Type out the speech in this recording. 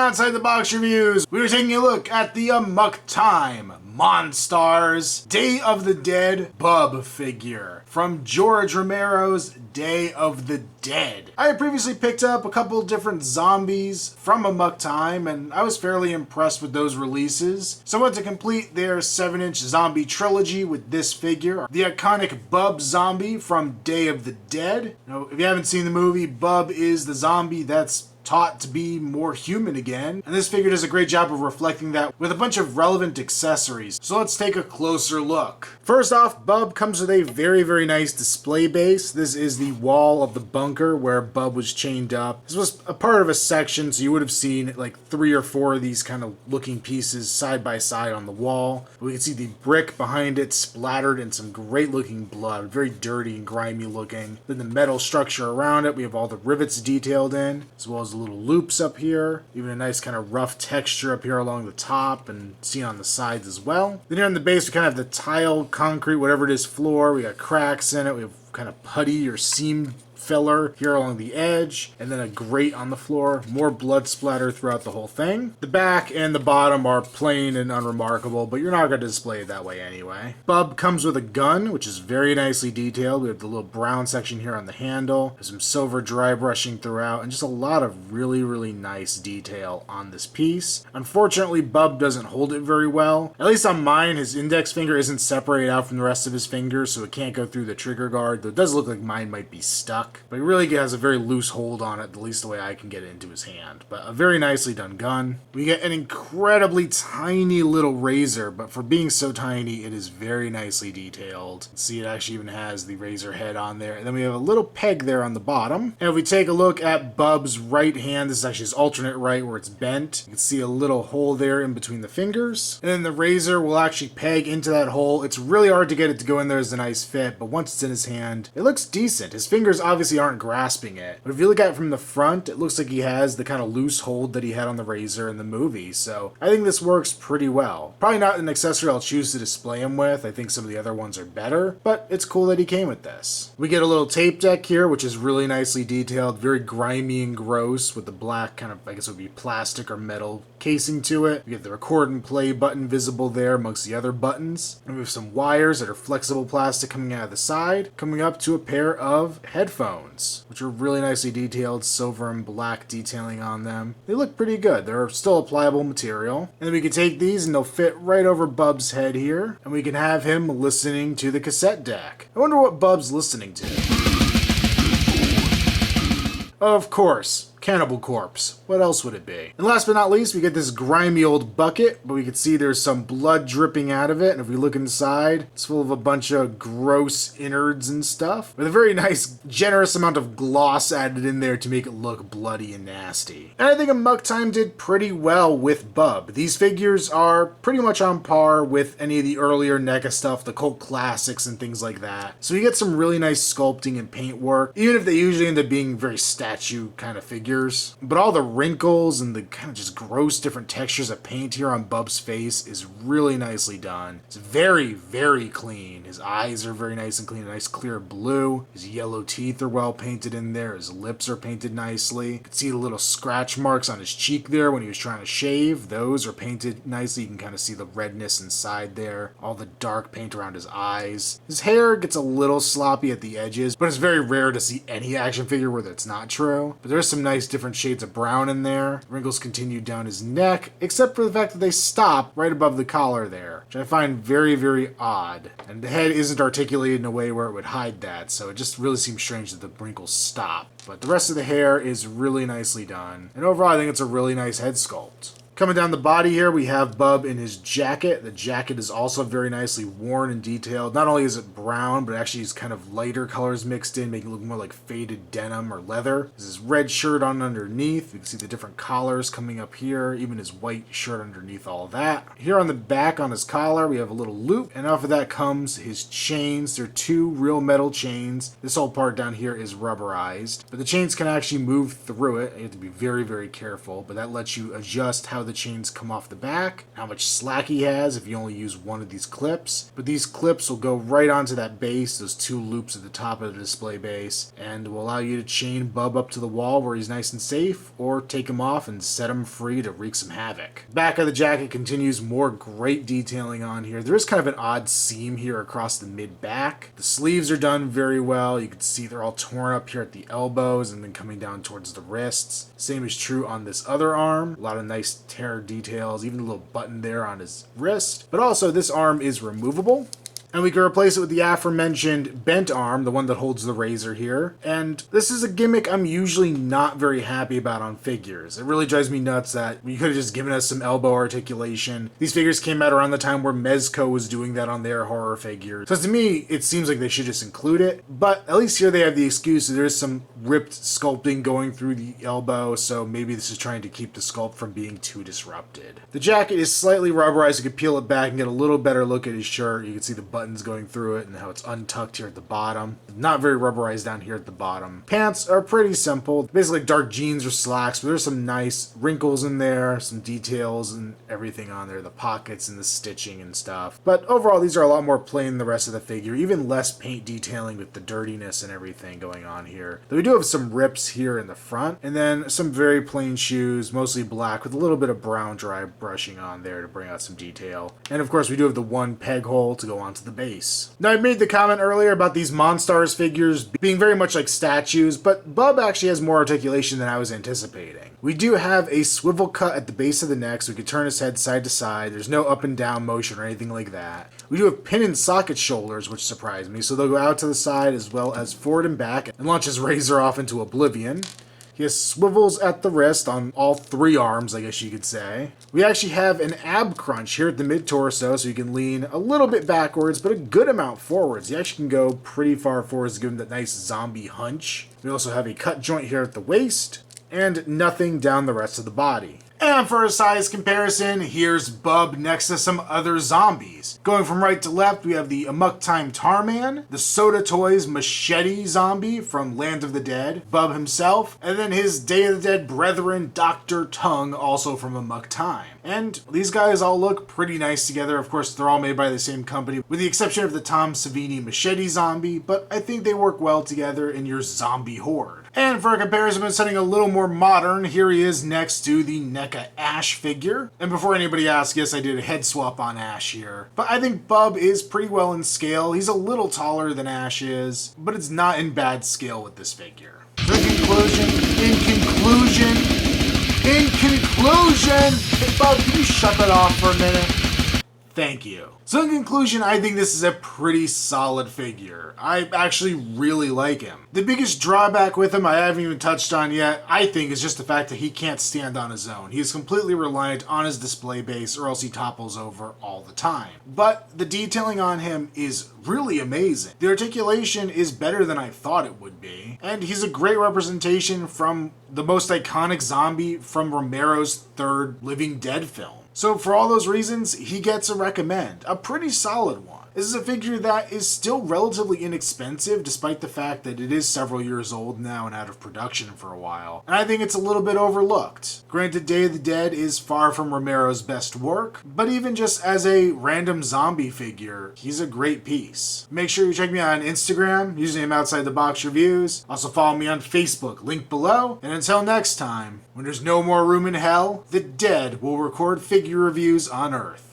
Outside the Box Reviews, we were taking a look at the Amok Time Monstars Day of the Dead Bub figure from George Romero's Day of the Dead. I had previously picked up a couple different zombies from Amok Time, and I was fairly impressed with those releases. So I went to complete their 7-inch zombie trilogy with this figure, the iconic Bub zombie from Day of the Dead. Now, if you haven't seen the movie, Bub is the zombie that's taught to be more human again, and this figure does a great job of reflecting that with a bunch of relevant accessories. So let's take a closer look. First off, Bub comes with a very nice display base. This is the wall of the bunker where Bub was chained up. This was a part of a section, so you would have seen like 3 or 4 of these kind of looking pieces side by side on the wall. We can see the brick behind it splattered in some great looking blood, very dirty and grimy looking. Then the metal structure around it, we have all the rivets detailed in, as well as the little loops up here, even a nice kind of rough texture up here along the top and seen on the sides as well. Then here on the base we kind of have the tile, concrete, whatever it is, floor. We got cracks in it. We have kind of putty or seam filler here along the edge, and then a grate on the floor. More blood splatter throughout the whole thing. The back and the bottom are plain and unremarkable, but you're not going to display it that way anyway. Bub comes with a gun, which is very nicely detailed. We have the little brown section here on the handle. There's some silver dry brushing throughout, and just a lot of really nice detail on this piece. Unfortunately, Bub doesn't hold it very well. At least on mine, his index finger isn't separated out from the rest of his fingers, so it can't go through the trigger guard, though it does look like mine might be stuck. But he really has a very loose hold on it, at least the way I can get it into his hand. But a very nicely done gun. We get an incredibly tiny little razor, but for being so tiny, it is very nicely detailed. See, it actually even has the razor head on there. And then we have a little peg there on the bottom. And if we take a look at Bub's right hand, this is actually his alternate right where it's bent. You can see a little hole there in between the fingers. And then the razor will actually peg into that hole. It's really hard to get it to go in there as a nice fit, but once it's in his hand, it looks decent. His fingers obviously aren't grasping it, but if you look at it from the front, it looks like he has the kind of loose hold that he had on the razor in the movie, so I think this works pretty well. Probably not an accessory I'll choose to display him with. I think some of the other ones are better, but it's cool that he came with this. We get a little tape deck here, which is really nicely detailed, very grimy and gross with the black kind of, I guess it would be plastic or metal casing to it. We get the record and play button visible there amongst the other buttons, and we have some wires that are flexible plastic coming out of the side, coming up to a pair of headphones, which are really nicely detailed, silver and black detailing on them. They look pretty good. They're still a pliable material. And then we can take these and they'll fit right over Bub's head here, and we can have him listening to the cassette deck. I wonder what Bub's listening to. Of course, Cannibal Corpse. What else would it be? And last but not least, we get this grimy old bucket, but we can see there's some blood dripping out of it, and if we look inside, it's full of a bunch of gross innards and stuff, with a very nice, generous amount of gloss added in there to make it look bloody and nasty. And I think Amok Time did pretty well with Bub. These figures are pretty much on par with any of the earlier NECA stuff, the cult classics and things like that. So you get some really nice sculpting and paint work, even if they usually end up being very statue kind of figures. But all the wrinkles and the kind of just gross different textures of paint here on Bub's face is really nicely done. It's very clean. His eyes are very nice and clean, a nice clear blue. His yellow teeth are well painted in there. His lips are painted nicely. You can see the little scratch marks on his cheek there when he was trying to shave. Those are painted nicely. You can kind of see the redness inside there. All the dark paint around his eyes. His hair gets a little sloppy at the edges, but it's very rare to see any action figure where that's not true. But there's some nice different shades of brown in there. The wrinkles continue down his neck, except for the fact that they stop right above the collar there, which I find very odd. And the head isn't articulated in a way where it would hide that, so it just really seems strange that the wrinkles stop. But the rest of the hair is really nicely done, and overall I think it's a really nice head sculpt. Coming down the body here, we have Bub in his jacket. The jacket is also very nicely worn and detailed. Not only is it brown, but actually it's kind of lighter colors mixed in, making it look more like faded denim or leather. There's his red shirt on underneath. You can see the different collars coming up here, even his white shirt underneath all of that. Here on the back on his collar, we have a little loop, and off of that comes his chains. They're 2 real metal chains. This whole part down here is rubberized, but the chains can actually move through it. You have to be very careful, but that lets you adjust how the the chains come off the back, how much slack he has if you only use one of these clips. But these clips will go right onto that base, those two loops at the top of the display base, and will allow you to chain Bub up to the wall where he's nice and safe, or take him off and set him free to wreak some havoc. Back of the jacket continues, more great detailing on here. There is kind of an odd seam here across the mid-back. The sleeves are done very well. You can see they're all torn up here at the elbows and then coming down towards the wrists. Same is true on this other arm. A lot of nice tear details, even a little button there on his wrist. But also this arm is removable, and we can replace it with the aforementioned bent arm, the one that holds the razor here. And this is a gimmick I'm usually not very happy about on figures. It really drives me nuts that you could have just given us some elbow articulation. These figures came out around the time where Mezco was doing that on their horror figures. So to me, it seems like they should just include it. But at least here they have the excuse that there's some ripped sculpting going through the elbow, so maybe this is trying to keep the sculpt from being too disrupted. The jacket is slightly rubberized. You can peel it back and get a little better look at his shirt. You can see the buttons going through it and how it's untucked here at the bottom. Not very rubberized down here at the bottom. Pants are pretty simple, basically dark jeans or slacks, but there's some nice wrinkles in there, some details and everything on there, the pockets and the stitching and stuff. But overall, these are a lot more plain than the rest of the figure, even less paint detailing with the dirtiness and everything going on here. Though we do have some rips here in the front, and then some very plain shoes, mostly black, with a little bit of brown dry brushing on there to bring out some detail. And of course, we do have the one peg hole to go onto the base. Now, I made the comment earlier about these Monstars figures being very much like statues, but Bub actually has more articulation than I was anticipating. We do have a swivel cut at the base of the neck, so we can turn his head side to side. There's no up and down motion or anything like that. We do have pin and socket shoulders, which surprised me, so they'll go out to the side as well as forward and back, and launch his razor off into oblivion. He has swivels at the wrist on all three arms, I guess you could say. We actually have an ab crunch here at the mid-torso, so you can lean a little bit backwards, but a good amount forwards. You actually can go pretty far forwards to give him that nice zombie hunch. We also have a cut joint here at the waist, and nothing down the rest of the body. And for a size comparison, here's Bub next to some other zombies. Going from right to left, we have the Amok Time Tarman, the Soda Toys Machete Zombie from Land of the Dead, Bub himself, and then his Day of the Dead brethren, Dr. Tongue, also from Amok Time. And these guys all look pretty nice together. Of course, they're all made by the same company, with the exception of the Tom Savini Machete Zombie, but I think they work well together in your zombie horde. And for a comparison with something a little more modern, here he is next to the NECA Ash figure. And before anybody asks, yes, I did a head swap on Ash here. But I think Bub is pretty well in scale. He's a little taller than Ash is, but it's not in bad scale with this figure. So in conclusion, hey Bub, can you shut that off for a minute? Thank you. So in conclusion, I think this is a pretty solid figure. I actually really like him. The biggest drawback with him I haven't even touched on yet, I think, is just the fact that he can't stand on his own. He is completely reliant on his display base or else he topples over all the time. But the detailing on him is really amazing. The articulation is better than I thought it would be. And he's a great representation from the most iconic zombie from Romero's third Living Dead film. So for all those reasons, he gets a recommend. A pretty solid one. This is a figure that is still relatively inexpensive, despite the fact that it is several years old now and out of production for a while. And I think it's a little bit overlooked. Granted, Day of the Dead is far from Romero's best work, but even just as a random zombie figure, he's a great piece. Make sure you check me out on Instagram, username Outside the Box Reviews. Also follow me on Facebook, link below. And until next time, when there's no more room in hell, the dead will record figure reviews on Earth.